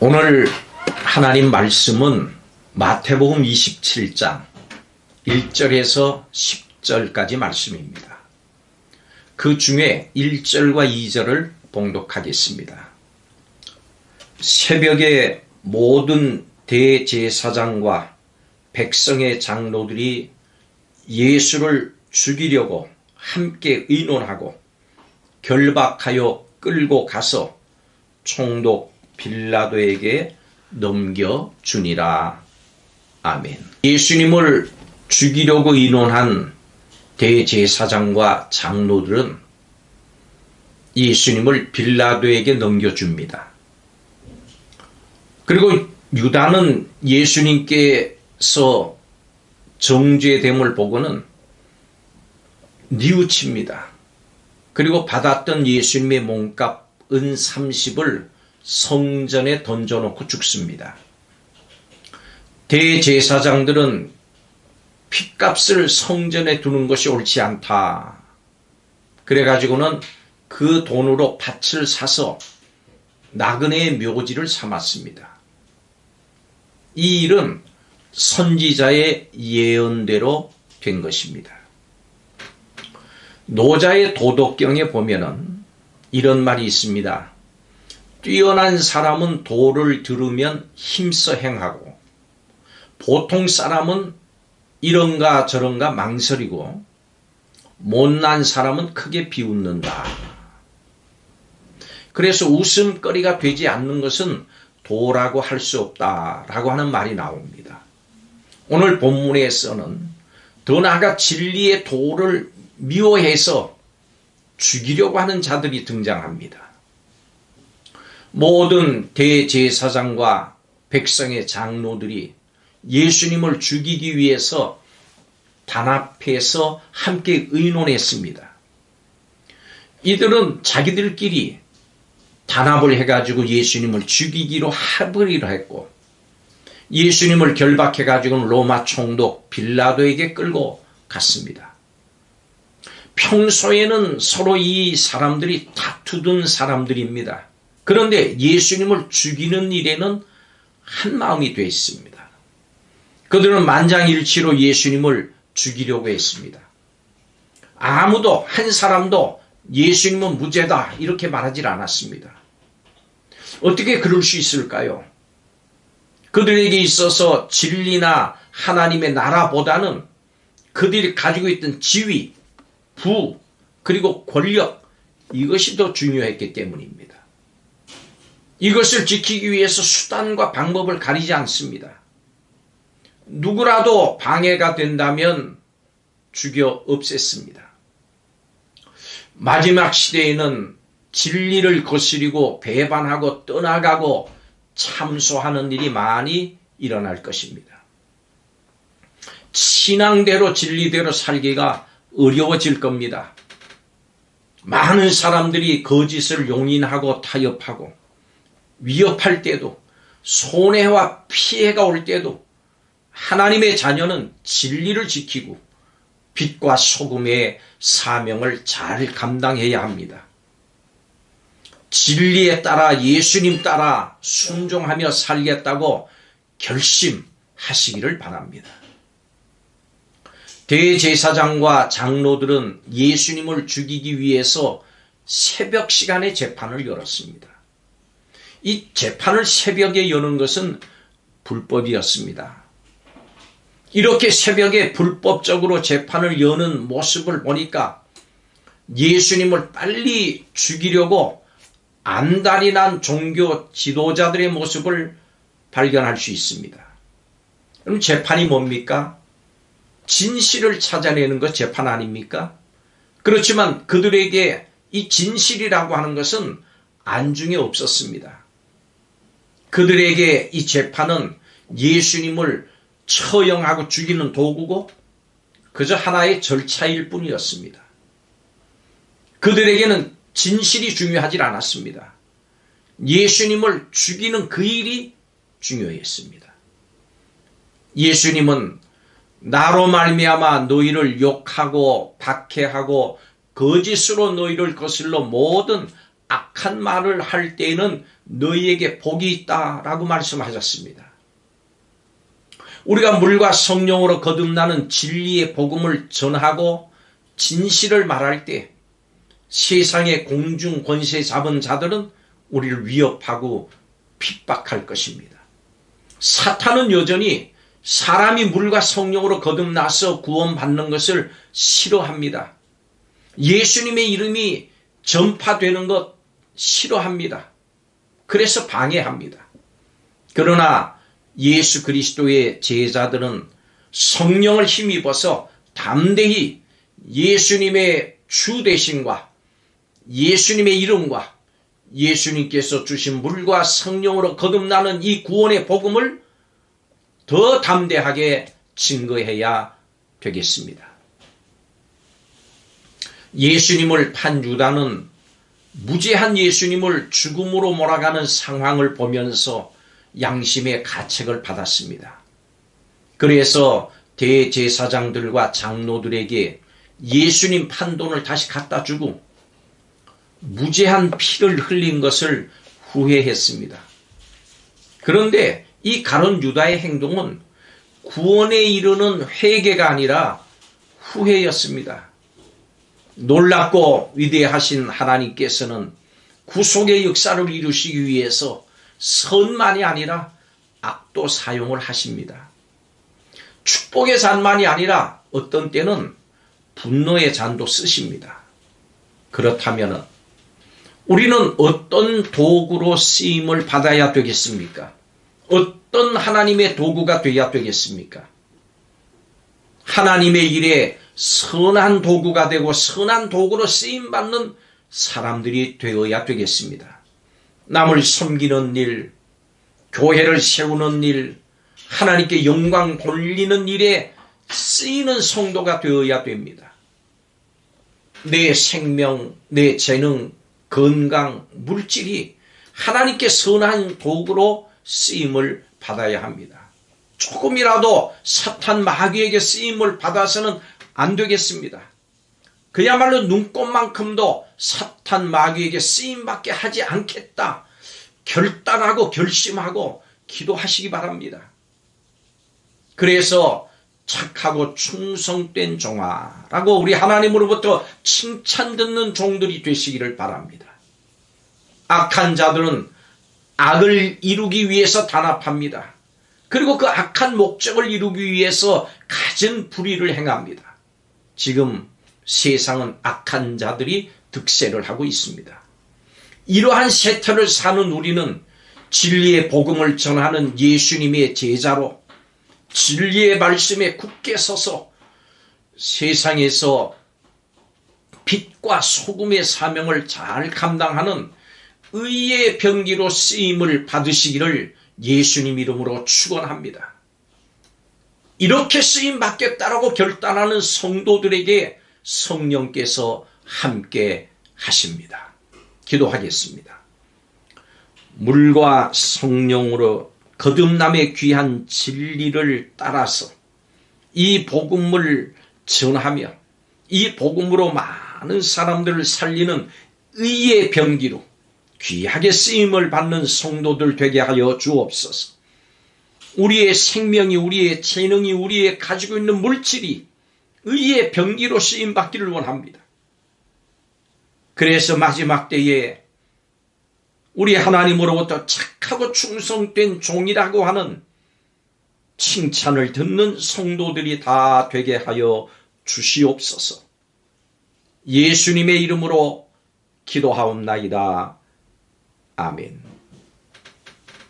오늘 하나님 말씀은 마태복음 27장 1절에서 10절까지 말씀입니다. 그 중에 1절과 2절을 봉독하겠습니다. 새벽에 모든 대제사장과 백성의 장로들이 예수를 죽이려고 함께 의논하고 결박하여 끌고 가서 총독 빌라도에게 넘겨주니라. 아멘. 예수님을 죽이려고 의논한 대제사장과 장로들은 예수님을 빌라도에게 넘겨줍니다. 그리고 유다는 예수님께서 정죄됨을 보고는 뉘우칩니다. 그리고 받았던 예수님의 몸값 은 30을 성전에 던져놓고 죽습니다. 대제사장들은 핏값을 성전에 두는 것이 옳지 않다. 그래가지고는 그 돈으로 밭을 사서 나그네의 묘지를 삼았습니다. 이 일은 선지자의 예언대로 된 것입니다. 노자의 도덕경에 보면은 이런 말이 있습니다. 뛰어난 사람은 도를 들으면 힘써 행하고 보통 사람은 이런가 저런가 망설이고 못난 사람은 크게 비웃는다. 그래서 웃음거리가 되지 않는 것은 도라고 할 수 없다라고 하는 말이 나옵니다. 오늘 본문에서는 더 나아가 진리의 도를 미워해서 죽이려고 하는 자들이 등장합니다. 모든 대제사장과 백성의 장로들이 예수님을 죽이기 위해서 단합해서 함께 의논했습니다. 이들은 자기들끼리 단합을 해가지고 예수님을 죽이기로 합의를 했고 예수님을 결박해가지고 로마 총독 빌라도에게 끌고 갔습니다. 평소에는 서로 이 사람들이 다투던 사람들입니다. 그런데 예수님을 죽이는 일에는 한 마음이 되어 있습니다. 그들은 만장일치로 예수님을 죽이려고 했습니다. 아무도 한 사람도 예수님은 무죄다 이렇게 말하지 않았습니다. 어떻게 그럴 수 있을까요? 그들에게 있어서 진리나 하나님의 나라보다는 그들이 가지고 있던 지위, 부, 그리고 권력 이것이 더 중요했기 때문입니다. 이것을 지키기 위해서 수단과 방법을 가리지 않습니다. 누구라도 방해가 된다면 죽여 없앴습니다. 마지막 시대에는 진리를 거스리고 배반하고 떠나가고 참소하는 일이 많이 일어날 것입니다. 신앙대로 진리대로 살기가 어려워질 겁니다. 많은 사람들이 거짓을 용인하고 타협하고 위협할 때도 손해와 피해가 올 때도 하나님의 자녀는 진리를 지키고 빛과 소금의 사명을 잘 감당해야 합니다. 진리에 따라 예수님 따라 순종하며 살겠다고 결심하시기를 바랍니다. 대제사장과 장로들은 예수님을 죽이기 위해서 새벽 시간에 재판을 열었습니다. 이 재판을 새벽에 여는 것은 불법이었습니다. 이렇게 새벽에 불법적으로 재판을 여는 모습을 보니까 예수님을 빨리 죽이려고 안달이 난 종교 지도자들의 모습을 발견할 수 있습니다. 그럼 재판이 뭡니까? 진실을 찾아내는 것 재판 아닙니까? 그렇지만 그들에게 이 진실이라고 하는 것은 안중에 없었습니다. 그들에게 이 재판은 예수님을 처형하고 죽이는 도구고 그저 하나의 절차일 뿐이었습니다. 그들에게는 진실이 중요하지 않았습니다. 예수님을 죽이는 그 일이 중요했습니다. 예수님은 나로 말미암아 너희를 욕하고 박해하고 거짓으로 너희를 거슬러 모든 악한 말을 할 때에는 너희에게 복이 있다라고 말씀하셨습니다. 우리가 물과 성령으로 거듭나는 진리의 복음을 전하고 진실을 말할 때 세상의 공중 권세 잡은 자들은 우리를 위협하고 핍박할 것입니다. 사탄은 여전히 사람이 물과 성령으로 거듭나서 구원받는 것을 싫어합니다. 예수님의 이름이 전파되는 것 싫어합니다. 그래서 방해합니다. 그러나 예수 그리스도의 제자들은 성령을 힘입어서 담대히 예수님의 주 되심과 예수님의 이름과 예수님께서 주신 물과 성령으로 거듭나는 이 구원의 복음을 더 담대하게 증거해야 되겠습니다. 예수님을 판 유다는 무죄한 예수님을 죽음으로 몰아가는 상황을 보면서 양심의 가책을 받았습니다. 그래서 대제사장들과 장로들에게 예수님 판돈을 다시 갖다 주고 무죄한 피를 흘린 것을 후회했습니다. 그런데 이 가룟 유다의 행동은 구원에 이르는 회개가 아니라 후회였습니다. 놀랍고 위대하신 하나님께서는 구속의 역사를 이루시기 위해서 선만이 아니라 악도 사용을 하십니다. 축복의 잔만이 아니라 어떤 때는 분노의 잔도 쓰십니다. 그렇다면 우리는 어떤 도구로 쓰임을 받아야 되겠습니까? 어떤 하나님의 도구가 되어야 되겠습니까? 하나님의 일에 선한 도구가 되고 선한 도구로 쓰임받는 사람들이 되어야 되겠습니다. 남을 섬기는 일, 교회를 세우는 일, 하나님께 영광 돌리는 일에 쓰이는 성도가 되어야 됩니다. 내 생명, 내 재능, 건강, 물질이 하나님께 선한 도구로 쓰임을 받아야 합니다. 조금이라도 사탄 마귀에게 쓰임을 받아서는 안 되겠습니다. 그야말로 눈꼽만큼도 사탄 마귀에게 쓰임받게 하지 않겠다. 결단하고 결심하고 기도하시기 바랍니다. 그래서 착하고 충성된 종아라고 우리 하나님으로부터 칭찬 듣는 종들이 되시기를 바랍니다. 악한 자들은 악을 이루기 위해서 단합합니다. 그리고 그 악한 목적을 이루기 위해서 갖은 불의를 행합니다. 지금 세상은 악한 자들이 득세를 하고 있습니다. 이러한 세태를 사는 우리는 진리의 복음을 전하는 예수님의 제자로 진리의 말씀에 굳게 서서 세상에서 빛과 소금의 사명을 잘 감당하는 의의 병기로 쓰임을 받으시기를 예수님 이름으로 축원합니다. 이렇게 쓰임 받겠다라고 결단하는 성도들에게 성령께서 함께 하십니다. 기도하겠습니다. 물과 성령으로 거듭남의 귀한 진리를 따라서 이 복음을 전하며 이 복음으로 많은 사람들을 살리는 의의 병기로 귀하게 쓰임을 받는 성도들 되게 하여 주옵소서. 우리의 생명이, 우리의 재능이, 우리의 가지고 있는 물질이 의의 병기로 쓰임 받기를 원합니다. 그래서 마지막 때에 우리 하나님으로부터 착하고 충성된 종이라고 하는 칭찬을 듣는 성도들이 다 되게 하여 주시옵소서. 예수님의 이름으로 기도하옵나이다. 아멘.